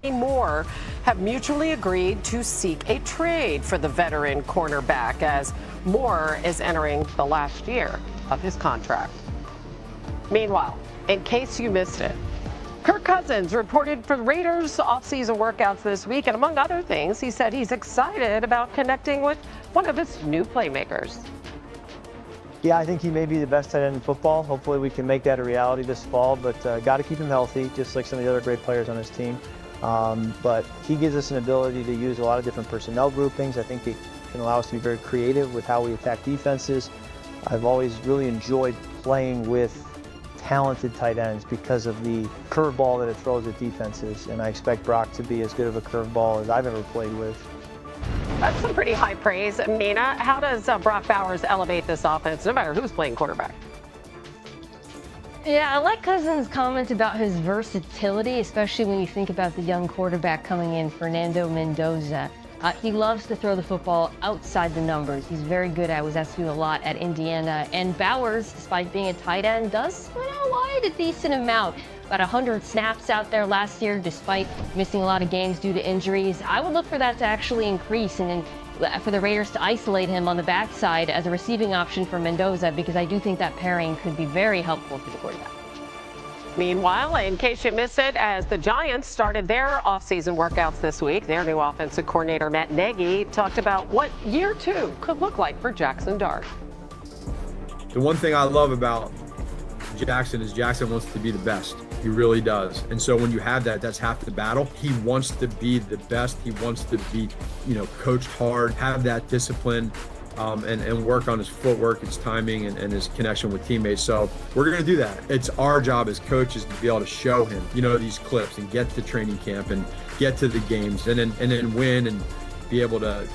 Moore have mutually agreed to seek a trade for the veteran cornerback as Moore is entering the last year of his contract. Meanwhile, in case you missed it, Kirk Cousins reported for Raiders offseason workouts this week, and among other things, he said he's excited about connecting with one of his new playmakers. Yeah, I think he may be the best tight end in football. Hopefully we can make that a reality this fall, but got to keep him healthy, just like some of the other great players on his team. But he gives us an ability to use a lot of different personnel groupings. I think it can allow us to be very creative with how we attack defenses. I've always really enjoyed playing with talented tight ends because of the curveball that it throws at defenses, and I expect Brock to be as good of a curveball as I've ever played with. That's some pretty high praise. Mina, how does Brock Bowers elevate this offense, no matter who's playing quarterback? Yeah, I like Cousins' comment about his versatility, especially when you think about the young quarterback coming in, Fernando Mendoza. He loves to throw the football outside the numbers. He's very good at it. Was asked to do a lot at Indiana. And Bowers, despite being a tight end, does wide a decent amount. About 100 snaps out there last year, despite missing a lot of games due to injuries. I would look for that to actually increase and for the Raiders to isolate him on the backside as a receiving option for Mendoza, because I do think that pairing could be very helpful for the quarterback. Meanwhile, in case you missed it, as the Giants started their offseason workouts this week, their new offensive coordinator, Matt Nagy, talked about what year two could look like for Jackson Dart. The one thing I love about Jackson is Jackson wants to be the best. He really does. And so when you have that, that's half the battle. He wants to be the best. He wants to be, coached hard, have that discipline, and work on his footwork, his timing, and his connection with teammates. So we're going to do that. It's our job as coaches to be able to show him, these clips and get to training camp and get to the games and then win and be able to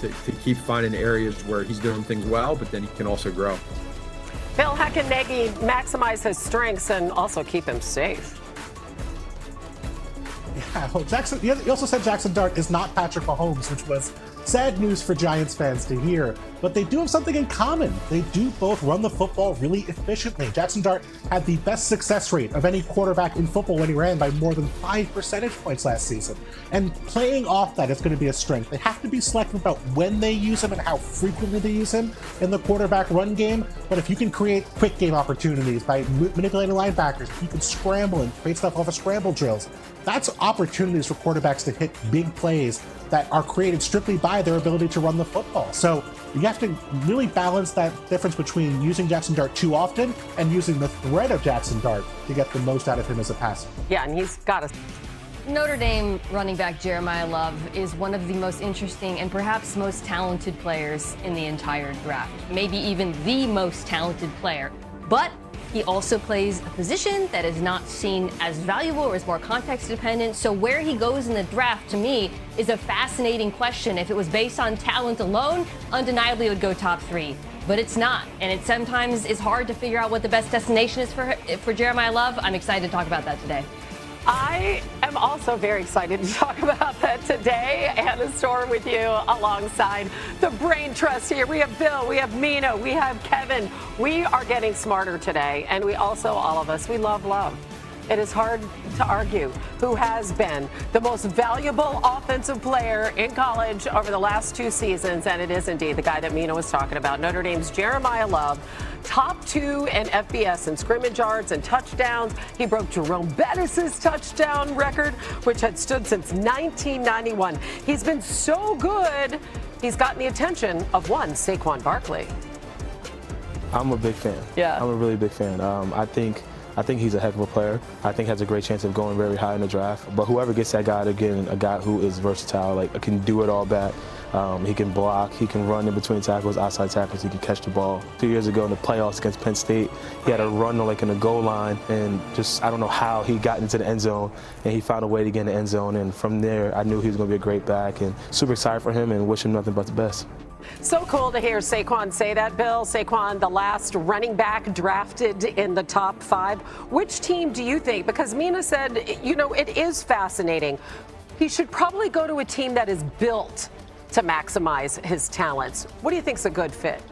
keep finding areas where he's doing things well, but then he can also grow. Bill, how can Nagy maximize his strengths and also keep him safe? Yeah, well, he also said Jackson Dart is not Patrick Mahomes, which was sad news for Giants fans to hear. But they do have something in common. They do both run the football really efficiently. Jackson Dart had the best success rate of any quarterback in football when he ran by more than 5 percentage points last season. And playing off that is going to be a strength. They have to be selective about when they use him and how frequently they use him in the quarterback run game. But if you can create quick game opportunities by manipulating linebackers, if you can scramble and create stuff off of scramble drills, that's opportunities for quarterbacks to hit big plays that are created strictly by their ability to run the football. So you have to really balance that difference between using Jackson Dart too often and using the threat of Jackson Dart to get the most out of him as a passer. Yeah, and he's got a Notre Dame running back Jeremiah Love is one of the most interesting and perhaps most talented players in the entire draft. Maybe even the most talented player. But he also plays a position that is not seen as valuable or is more context dependent. So where he goes in the draft, to me, is a fascinating question. If it was based on talent alone, undeniably it would go top 3. But it's not. And it sometimes is hard to figure out what the best destination is for Jeremiah Love. I'm excited to talk about that today. I am also very excited to talk about that today and the story with you alongside the brain trust here. We have Bill, we have Mina, we have Kevin. We are getting smarter today, and we also, all of us, we love love. It is hard to argue who has been the most valuable offensive player in college over the last 2 seasons, and it is indeed the guy that Mina was talking about, Notre Dame's Jeremiah Love. Top 2 in FBS in scrimmage yards and touchdowns. He broke Jerome Bettis' touchdown record, which had stood since 1991. He's been so good, he's gotten the attention of one Saquon Barkley. I'm a big fan. Yeah. I'm a really big fan. I think he's a heck of a player. I think has a great chance of going very high in the draft. But whoever gets that guy, again, a guy who is versatile, like can do it all back. He can block, he can run in between tackles, outside tackles, he can catch the ball. 2 years ago in the playoffs against Penn State, he had a run like in the goal line, and just I don't know how he got into the end zone, and he found a way to get in the end zone. And from there, I knew he was going to be a great back, and super excited for him and wish him nothing but the best. So cool to hear Saquon say that, Bill. Saquon, the last running back drafted in the top 5. Which team do you think? Because Mina said, it is fascinating. He should probably go to a team that is built to maximize his talents. What do you think is a good fit?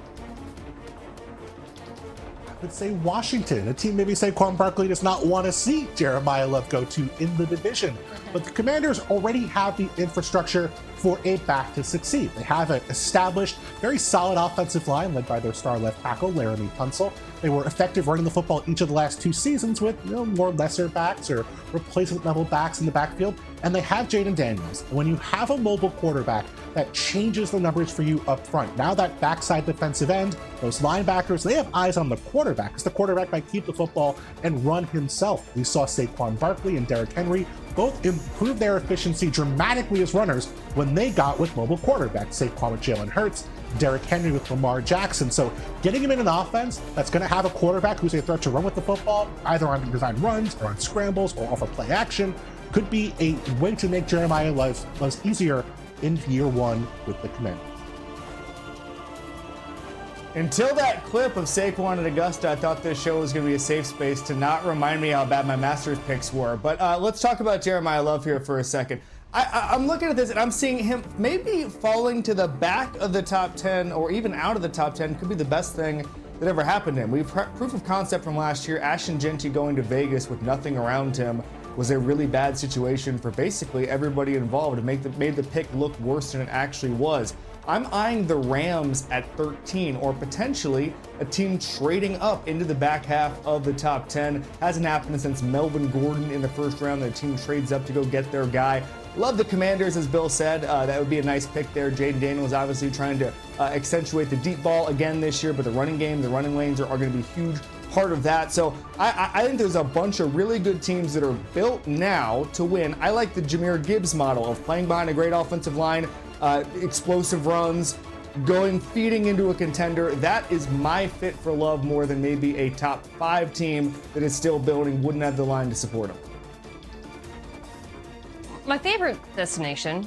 could say Washington, a team maybe Saquon Barkley does not want to see Jeremiah Love go to in the division. But the Commanders already have the infrastructure for a back to succeed. They have an established, very solid offensive line led by their star left tackle, Laramie Tunsil. They were effective running the football each of the last 2 seasons with more lesser backs or replacement level backs in the backfield. And they have Jayden Daniels. And when you have a mobile quarterback, that changes the numbers for you up front. Now that backside defensive end, those linebackers, they have eyes on the quarterback because the quarterback might keep the football and run himself. We saw Saquon Barkley and Derrick Henry both improve their efficiency dramatically as runners when they got with mobile quarterbacks. Saquon with Jalen Hurts, Derrick Henry with Lamar Jackson. So getting him in an offense that's going to have a quarterback who's a threat to run with the football, either on design runs or on scrambles or off of play action, could be a way to make Jeremiah lives easier in year 1 with the Commanders. Until that clip of Saquon at Augusta, I thought this show was going to be a safe space to not remind me how bad my Masters picks were. But let's talk about Jeremiah Love here for a second. I'm looking at this and I'm seeing him maybe falling to the back of the top 10 or even out of the top 10 could be the best thing that ever happened to him. We've proof of concept from last year. Ashton Genty going to Vegas with nothing around him was a really bad situation for basically everybody involved. It made the pick look worse than it actually was. I'm eyeing the Rams at 13 or potentially a team trading up into the back half of the top 10. Hasn't happened since Melvin Gordon in the first round. The team trades up to go get their guy. Love the Commanders, as Bill said. That would be a nice pick there. Jayden Daniels obviously trying to accentuate the deep ball again this year, but the running game, the running lanes are going to be huge part of that. So I think there's a bunch of really good teams that are built now to win. I like the Jahmyr Gibbs model of playing behind a great offensive line, explosive runs, feeding into a contender. That is my fit for Love more than maybe a top 5 team that is still building, wouldn't have the line to support him. My favorite destination,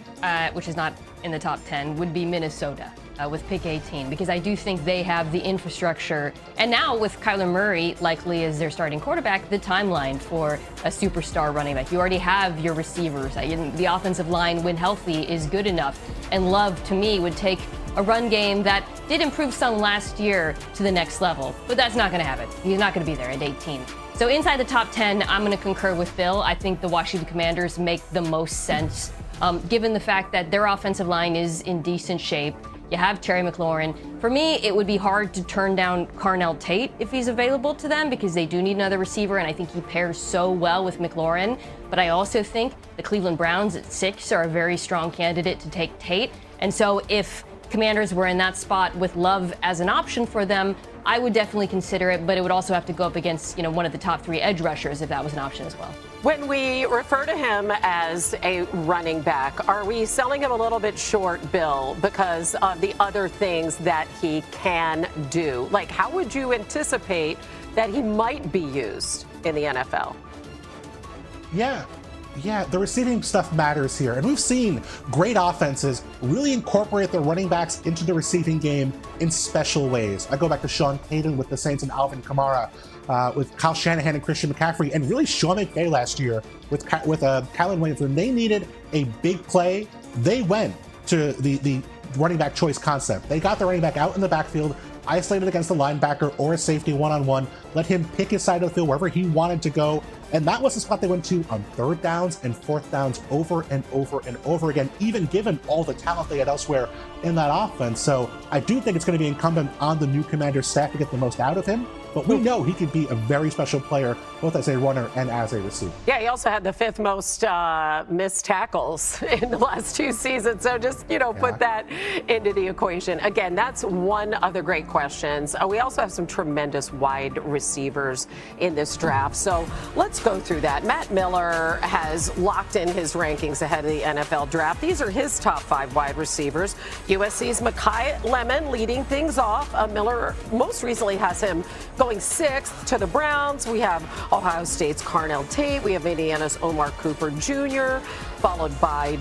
which is not in the top 10, would be Minnesota with pick 18, because I do think they have the infrastructure. And now with Kyler Murray likely as their starting quarterback, the timeline for a superstar running back. You already have your receivers. The offensive line, when healthy, is good enough. And Love, to me, would take a run game that did improve some last year to the next level. But that's not going to happen. He's not going to be there at 18. So inside the top 10, I'm going to concur with Bill. I think the Washington Commanders make the most sense, given the fact that their offensive line is in decent shape. You have Terry McLaurin. For me, it would be hard to turn down Carnell Tate if he's available to them because they do need another receiver, and I think he pairs so well with McLaurin. But I also think the Cleveland Browns at 6 are a very strong candidate to take Tate. And so if Commanders were in that spot with Love as an option for them, I would definitely consider it, but it would also have to go up against, one of the top 3 edge rushers if that was an option as well. When we refer to him as a running back, are we selling him a little bit short, Bill, because of the other things that he can do? Like, how would you anticipate that he might be used in the NFL? Yeah, the receiving stuff matters here. And we've seen great offenses really incorporate their running backs into the receiving game in special ways. I go back to Sean Payton with the Saints and Alvin Kamara, with Kyle Shanahan and Christian McCaffrey, and really Sean McVay last year with Kylan Williams. When they needed a big play, they went to the running back choice concept. They got the running back out in the backfield, isolated against a linebacker or a safety one-on-one, let him pick his side of the field wherever he wanted to go. And that was the spot they went to on 3rd downs and 4th downs over and over and over again, even given all the talent they had elsewhere in that offense. So I do think it's going to be incumbent on the new Commanders staff to get the most out of him. But we know he could be a very special player, both as a runner and as a receiver. Yeah, he also had the 5th most missed tackles in the last 2 seasons. So just, put that into the equation. Again, that's one of the great questions. We also have some tremendous wide receivers in this draft. So let's go through that. Matt Miller has locked in his rankings ahead of the NFL draft. These are his top 5 wide receivers. USC's Mekhi Lemon leading things off. Miller most recently has him going 6th to the Browns. We have Ohio State's Carnell Tate. We have Indiana's Omar Cooper Jr., followed by